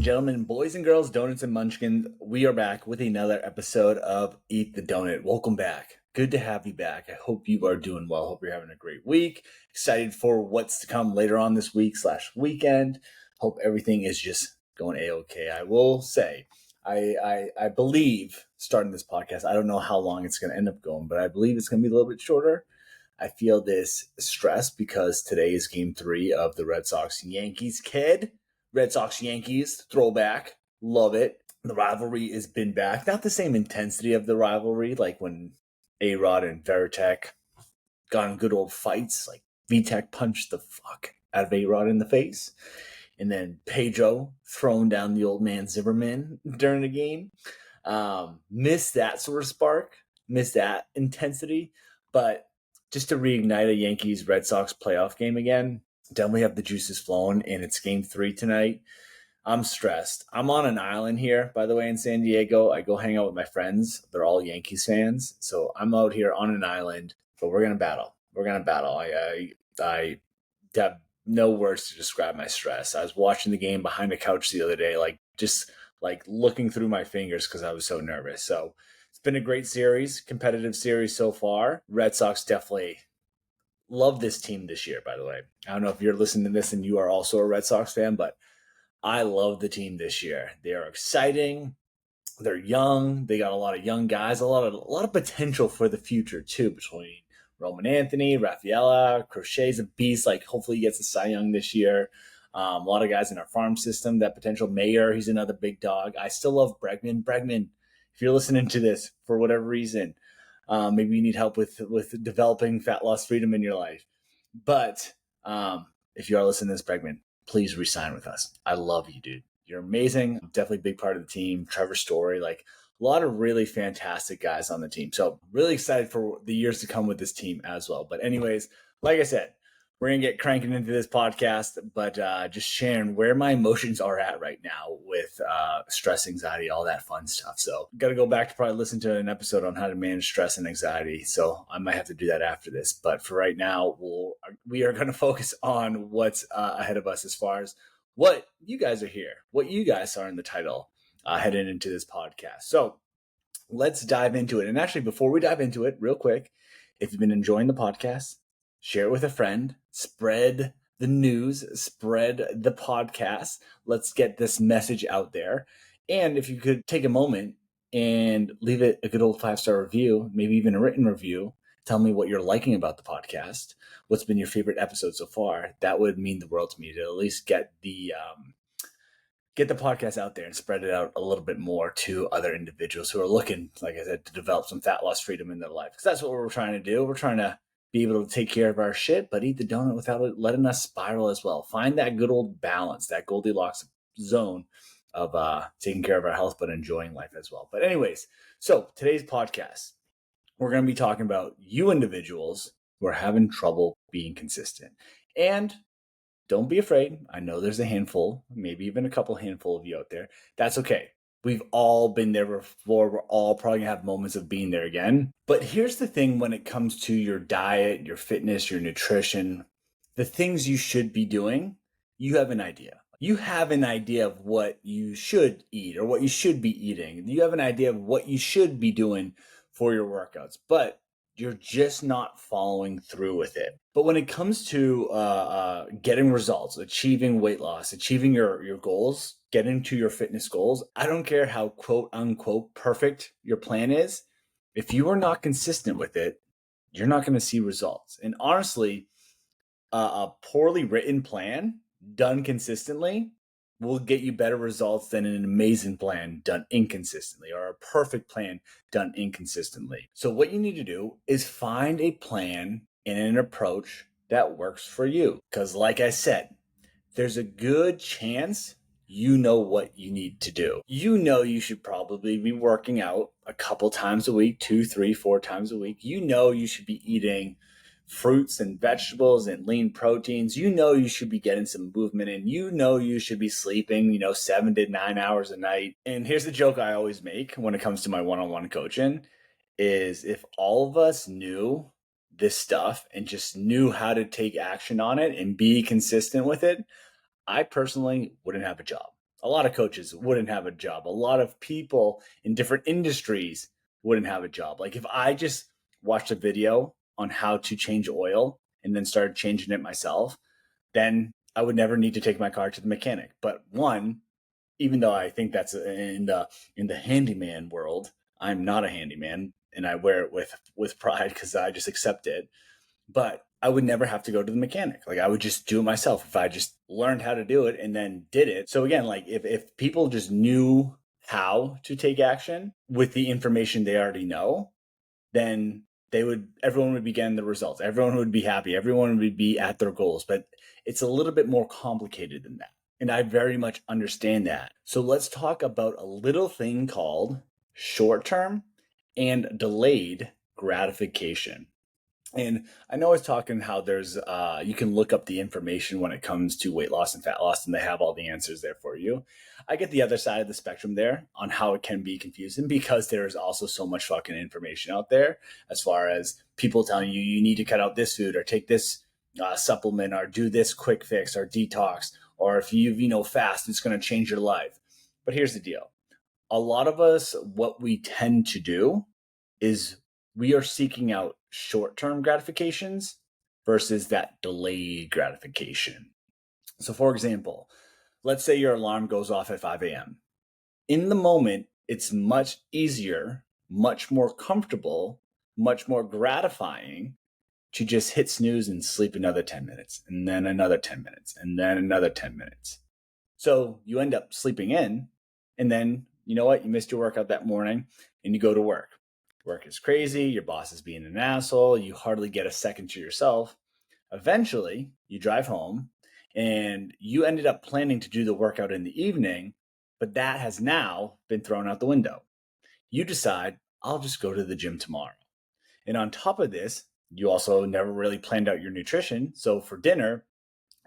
gentlemen, boys and girls, donuts and munchkins, we are back with another episode of Eat the Donut. Welcome back. Good to have you back. I hope you are doing well. Hope you're having a great week. Excited for what's to come later on this week/weekend. Hope everything is just going A-okay. I will say, I believe starting this podcast, I don't know how long it's going to end up going, but I believe it's going to be a little bit shorter. I feel this stress because today is game 3 of the Red Sox-Yankees kid. Red Sox-Yankees, throwback, love it. The rivalry has been back. Not the same intensity of the rivalry, like when A-Rod and Veritek got in good old fights. Like Vitek punched the fuck out of A-Rod in the face. And then Pedro throwing down the old man Zimmerman during the game. Missed that sort of spark, missed that intensity. But just to reignite a Yankees-Red Sox playoff game again, definitely have the juices flowing, and it's game 3 tonight. I'm stressed. I'm on an island here, by the way, in San Diego. I go hang out with my friends. They're all Yankees fans. So I'm out here on an island, but we're going to battle. I have no words to describe my stress. I was watching the game behind the couch the other day, just looking through my fingers because I was so nervous. So it's been a great series, competitive series so far. Red Sox definitely love this team this year, by the way. I don't know if you're listening to this and you are also a Red Sox fan, but I love the team this year. They are exciting. They're young. They got a lot of young guys, a lot of potential for the future too, between Roman Anthony, Rafaela, Crochet's a beast. Hopefully he gets a Cy Young this year. A lot of guys in our farm system, that potential Mayer, he's another big dog. I still love Bregman. Bregman, if you're listening to this for whatever reason, maybe you need help with developing fat loss freedom in your life. But if you are listening to this, Bregman, please resign with us. I love you, dude. You're amazing. Definitely a big part of the team. Trevor Story, a lot of really fantastic guys on the team. So really excited for the years to come with this team as well. But anyways, like I said, we're going to get cranking into this podcast, but just sharing where my emotions are at right now with stress, anxiety, all that fun stuff. So got to go back to probably listen to an episode on how to manage stress and anxiety. So I might have to do that after this. But for right now, we are going to focus on what's ahead of us as far as what you guys are here, what you guys are in the title heading into this podcast. So let's dive into it. And actually, before we dive into it, real quick, if you've been enjoying the podcast, share it with a friend, spread the news, spread the podcast. Let's get this message out there. And if you could take a moment and leave it a good old 5-star review, maybe even a written review, tell me what you're liking about the podcast, what's been your favorite episode so far. That would mean the world to me to at least get the podcast out there and spread it out a little bit more to other individuals who are looking, like I said, to develop some fat loss freedom in their life. Because that's what we're trying to do. We're trying to be able to take care of our shit, but eat the donut without it letting us spiral as well. Find that good old balance, that Goldilocks zone of taking care of our health, but enjoying life as well. But anyways, so today's podcast, we're going to be talking about you individuals who are having trouble being consistent. And don't be afraid. I know there's a handful, maybe even a couple handful of you out there. That's okay. We've all been there before. We're all probably going to have moments of being there again. But here's the thing when it comes to your diet, your fitness, your nutrition, the things you should be doing, you have an idea. You have an idea of what you should eat or what you should be eating. You have an idea of what you should be doing for your workouts, but you're just not following through with it. But when it comes to getting results, achieving weight loss, achieving your goals, getting to your fitness goals, I don't care how quote unquote perfect your plan is. If you are not consistent with it, you're not going to see results. And honestly, a poorly written plan done consistently will get you better results than an amazing plan done inconsistently, or a perfect plan done inconsistently. So what you need to do is find a plan and an approach that works for you. Because like I said, there's a good chance you know what you need to do. You know you should probably be working out a couple times a week, 2, 3, 4 times a week. You know you should be eating fruits and vegetables and lean proteins. You know you should be getting some movement in. You know you should be sleeping, 7 to 9 hours a night. And here's the joke I always make when it comes to my one-on-one coaching is if all of us knew this stuff and just knew how to take action on it and be consistent with it, I personally wouldn't have a job. A lot of coaches wouldn't have a job. A lot of people in different industries wouldn't have a job. Like if I just watched a video on how to change oil and then started changing it myself, then I would never need to take my car to the mechanic. But one, even though I think that's in the handyman world, I'm not a handyman and I wear it with pride because I just accept it. But I would never have to go to the mechanic. Like I would just do it myself if I just learned how to do it and then did it. So again, like if people just knew how to take action with the information they already know, then everyone would be getting the results. Everyone would be happy. Everyone would be at their goals. But it's a little bit more complicated than that. And I very much understand that. So let's talk about a little thing called short-term and delayed gratification. And I know I was talking how there's you can look up the information when it comes to weight loss and fat loss, and they have all the answers there for you. I get the other side of the spectrum there on how it can be confusing because there is also so much fucking information out there as far as people telling you you need to cut out this food or take this supplement or do this quick fix or detox, or if you fast, it's going to change your life. But here's the deal. A lot of us, what we tend to do is we are seeking out short-term gratifications versus that delayed gratification. So for example, let's say your alarm goes off at 5 a.m. In the moment, it's much easier, much more comfortable, much more gratifying to just hit snooze and sleep another 10 minutes, and then another 10 minutes, and then another 10 minutes. So you end up sleeping in, and then you know what? You missed your workout that morning, and you go to work. Work is crazy. Your boss is being an asshole. You hardly get a second to yourself. Eventually, you drive home and you ended up planning to do the workout in the evening, but that has now been thrown out the window. You decide, I'll just go to the gym tomorrow. And on top of this, you also never really planned out your nutrition. So for dinner,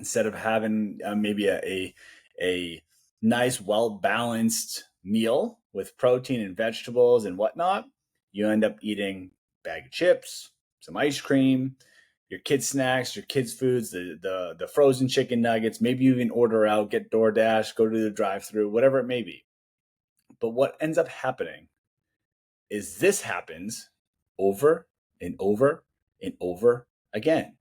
instead of having maybe a nice, well-balanced meal with protein and vegetables and whatnot, you end up eating a bag of chips, some ice cream, your kids' snacks, your kids' foods, the frozen chicken nuggets. Maybe you even order out, get DoorDash, go to the drive-thru, whatever it may be. But what ends up happening is this happens over and over and over again,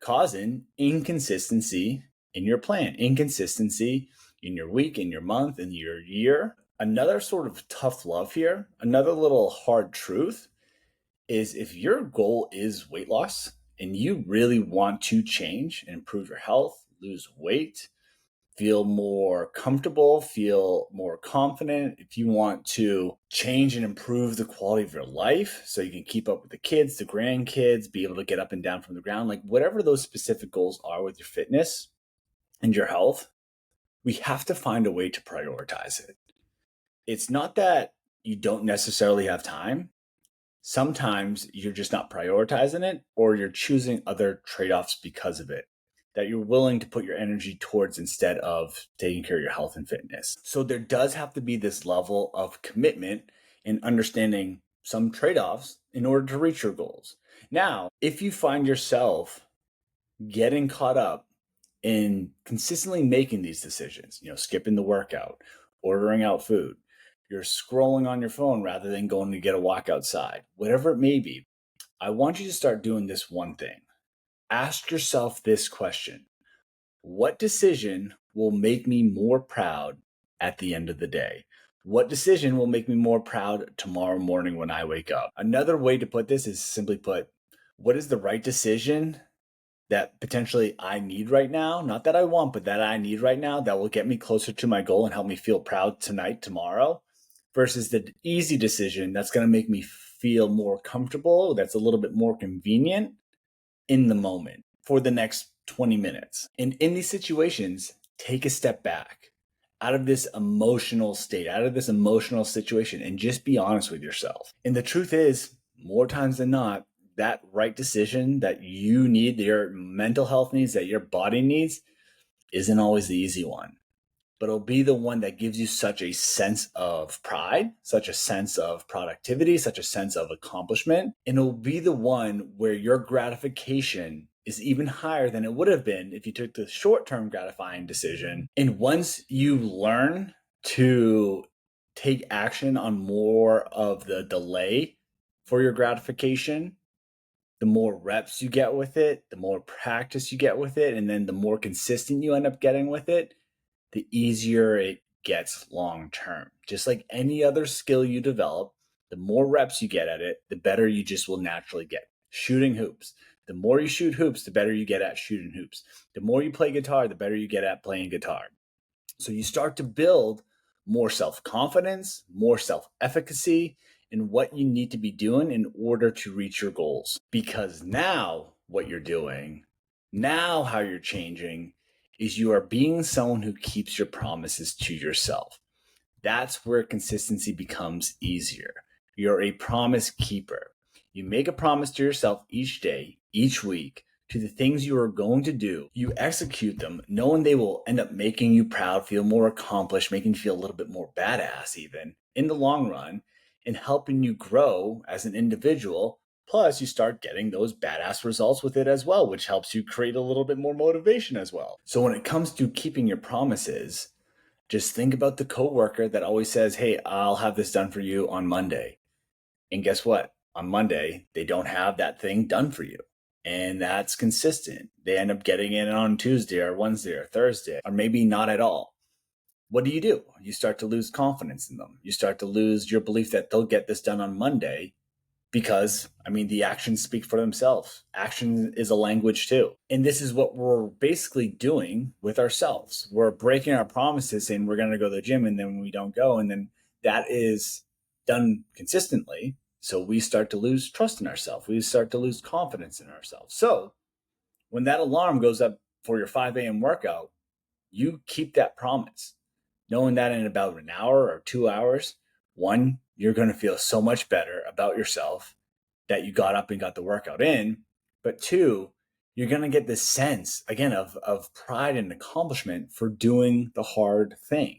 causing inconsistency in your plan, inconsistency in your week, in your month, in your year. Another sort of tough love here, another little hard truth is if your goal is weight loss and you really want to change and improve your health, lose weight, feel more comfortable, feel more confident, if you want to change and improve the quality of your life so you can keep up with the kids, the grandkids, be able to get up and down from the ground, like whatever those specific goals are with your fitness and your health, we have to find a way to prioritize it. It's not that you don't necessarily have time. Sometimes you're just not prioritizing it, or you're choosing other trade-offs because of it that you're willing to put your energy towards instead of taking care of your health and fitness. So there does have to be this level of commitment and understanding some trade-offs in order to reach your goals. Now, if you find yourself getting caught up in consistently making these decisions, skipping the workout, ordering out food, you're scrolling on your phone rather than going to get a walk outside, whatever it may be, I want you to start doing this one thing. Ask yourself this question. What decision will make me more proud at the end of the day? What decision will make me more proud tomorrow morning when I wake up? Another way to put this is simply put, what is the right decision that potentially I need right now? Not that I want, but that I need right now that will get me closer to my goal and help me feel proud tonight, tomorrow, versus the easy decision that's going to make me feel more comfortable, that's a little bit more convenient in the moment for the next 20 minutes. And in these situations, take a step back out of this emotional state, out of this emotional situation, and just be honest with yourself. And the truth is, more times than not, that right decision that you need, your mental health needs, that your body needs, isn't always the easy one. But it'll be the one that gives you such a sense of pride, such a sense of productivity, such a sense of accomplishment. And it'll be the one where your gratification is even higher than it would have been if you took the short-term gratifying decision. And once you learn to take action on more of the delay for your gratification, the more reps you get with it, the more practice you get with it, and then the more consistent you end up getting with it, the easier it gets long term. Just like any other skill you develop, the more reps you get at it, the better you just will naturally get. Shooting hoops. The more you shoot hoops, the better you get at shooting hoops. The more you play guitar, the better you get at playing guitar. So you start to build more self-confidence, more self-efficacy in what you need to be doing in order to reach your goals. Because now what you're doing, now how you're changing, is you are being someone who keeps your promises to yourself. That's where consistency becomes easier. You're a promise keeper. You make a promise to yourself each day, each week, to the things you are going to do. You execute them, knowing they will end up making you proud, feel more accomplished, making you feel a little bit more badass even in the long run, and helping you grow as an individual. Plus, you start getting those badass results with it as well, which helps you create a little bit more motivation as well. So when it comes to keeping your promises, just think about the coworker that always says, "Hey, I'll have this done for you on Monday." And guess what? On Monday, they don't have that thing done for you. And that's consistent. They end up getting it on Tuesday or Wednesday or Thursday, or maybe not at all. What do? You start to lose confidence in them. You start to lose your belief that they'll get this done on Monday because, I mean, the actions speak for themselves. Action is a language too. And this is what we're basically doing with ourselves. We're breaking our promises saying we're going to go to the gym and then we don't go. And then that is done consistently. So we start to lose trust in ourselves. We start to lose confidence in ourselves. So when that alarm goes up for your 5 a.m. workout, you keep that promise, knowing that in about an hour or 2 hours, one, you're going to feel so much better about yourself that you got up and got the workout in. But two, you're going to get this sense, again, of pride and accomplishment for doing the hard thing.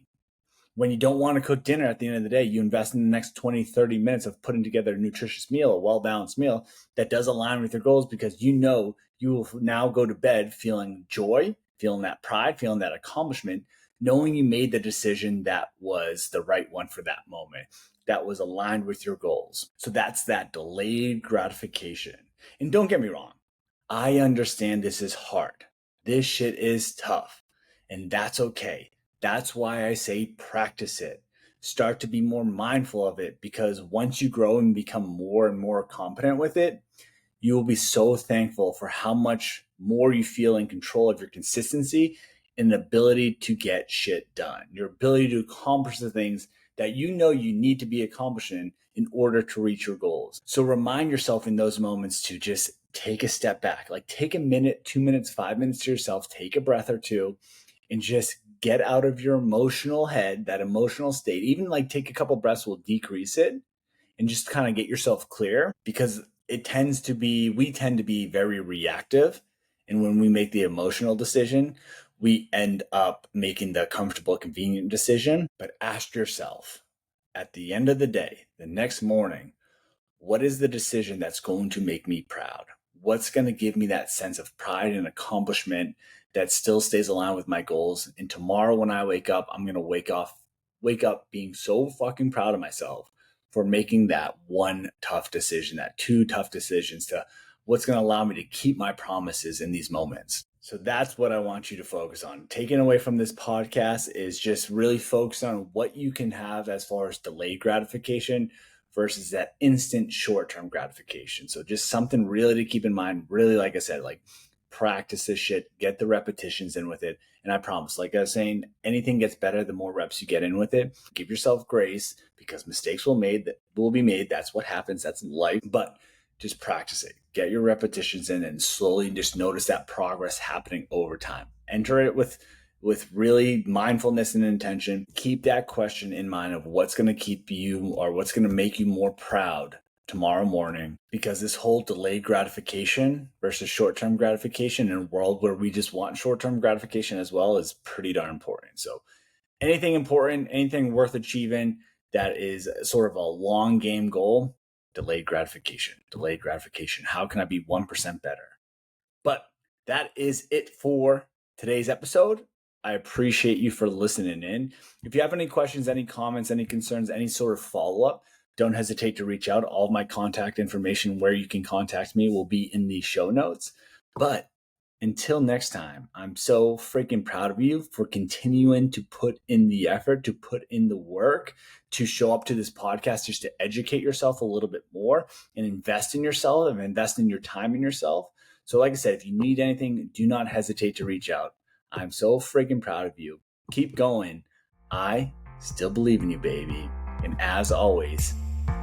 When you don't want to cook dinner at the end of the day, you invest in the next 20, 30 minutes of putting together a nutritious meal, a well-balanced meal that does align with your goals, because you know you will now go to bed feeling joy, feeling that pride, feeling that accomplishment, knowing you made the decision that was the right one for that moment, that was aligned with your goals. So that's that delayed gratification. And don't get me wrong, I understand this is hard. This shit is tough, and that's okay. That's why I say practice it. Start to be more mindful of it, because once you grow and become more and more competent with it, you will be so thankful for how much more you feel in control of your consistency and the ability to get shit done. Your ability to accomplish the things that you know you need to be accomplishing in order to reach your goals. So remind yourself in those moments to just take a step back, like take a minute, 2 minutes, 5 minutes to yourself, take a breath or two, and just get out of your emotional head, that emotional state. Even like take a couple breaths will decrease it, and just kind of get yourself clear, because we tend to be very reactive. And when we make the emotional decision, we end up making the comfortable, convenient decision. But ask yourself at the end of the day, the next morning, what is the decision that's going to make me proud? What's going to give me that sense of pride and accomplishment that still stays aligned with my goals? And tomorrow when I wake up, I'm going to wake up being so fucking proud of myself for making that one tough decision, that two tough decisions, to what's going to allow me to keep my promises in these moments. So that's what I want you to focus on. Taking away from this podcast is just really focus on what you can have as far as delayed gratification versus that instant short-term gratification. So just something really to keep in mind. Really, like I said, like practice this shit, get the repetitions in with it. And I promise, like I was saying, anything gets better the more reps you get in with it. Give yourself grace, because mistakes will be made. That's what happens. That's life. But just practice it. Get your repetitions in and slowly just notice that progress happening over time. Enter it with really mindfulness and intention. Keep that question in mind of what's going to keep you, or what's going to make you more proud tomorrow morning, because this whole delayed gratification versus short-term gratification in a world where we just want short-term gratification as well is pretty darn important. So anything important, anything worth achieving that is sort of a long game goal, delayed gratification. How can I be 1% better? But that is it for today's episode. I appreciate you for listening in. If you have any questions, any comments, any concerns, any sort of follow-up, don't hesitate to reach out. All of my contact information where you can contact me will be in the show notes. But until next time, I'm so freaking proud of you for continuing to put in the effort, to put in the work, to show up to this podcast just to educate yourself a little bit more and invest in yourself and invest in your time in yourself. So like I said, if you need anything, do not hesitate to reach out. I'm so freaking proud of you. Keep going. I still believe in you, baby. And as always,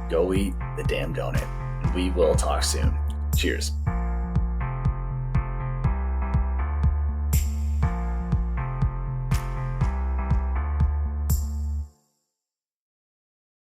go eat the damn donut. We will talk soon. Cheers.